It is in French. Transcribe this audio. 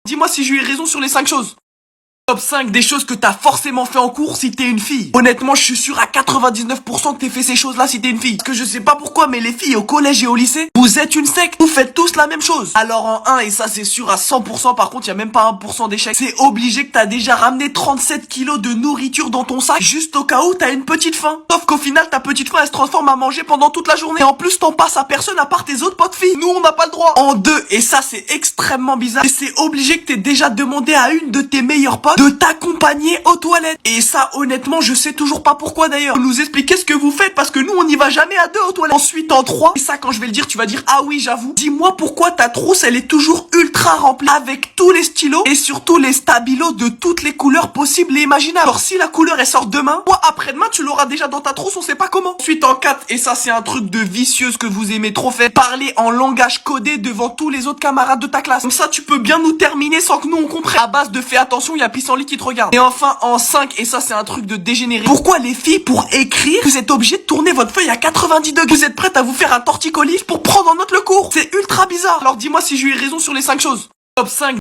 Dis-moi si j'ai eu raison sur les 5 choses. Top 5 des choses que t'as forcément fait en cours si t'es une fille. Honnêtement, je suis sûr à 99% que t'aies fait ces choses-là si t'es une fille. Parce que je sais pas pourquoi, mais les filles au collège et au lycée, vous êtes une secte. Vous faites tous la même chose. Alors en 1, et ça c'est sûr à 100%, par contre, y a même pas 1% d'échec. C'est obligé que t'as déjà ramené 37 kilos de nourriture dans ton sac, juste au cas où t'as une petite faim. Sauf qu'au final, ta petite faim, elle se transforme à manger pendant toute la journée. Et en plus, t'en passes à personne à part tes autres potes filles. Nous, on n'a pas le droit. En 2, et ça c'est extrêmement bizarre, et c'est obligé que t'aies déjà demandé à une de tes meilleures potes de t'accompagner aux toilettes. Et ça, honnêtement, je sais toujours pas pourquoi d'ailleurs. Vous nous expliquez ce que vous faites parce que nous, on n'y va jamais à 2 aux toilettes. Ensuite, en 3, et ça, quand je vais le dire, tu vas dire, ah oui, j'avoue. Dis-moi pourquoi ta trousse, elle est toujours ultra remplie avec tous les stylos et surtout les stabilos de toutes les couleurs possibles et imaginables. Alors, si la couleur, elle sort demain, toi, après-demain, tu l'auras déjà dans ta trousse, on sait pas comment. Ensuite, en 4, et ça, c'est un truc de vicieuse que vous aimez trop faire, parler en langage codé devant tous les autres camarades de ta classe. Comme ça, tu peux bien nous terminer sans que nous, on comprenne. À base de fais attention, il y a pissenlit qui te regarde. Et enfin, en 5, et ça, c'est un truc de dégénéré. Pourquoi les filles, pour écrire, vous êtes obligées de tourner votre feuille à 90 degrés? Vous êtes prêtes à vous faire un torticolis pour prendre en note le cours? C'est ultra bizarre. Alors dis-moi si j'ai eu raison sur les 5 choses. Top 5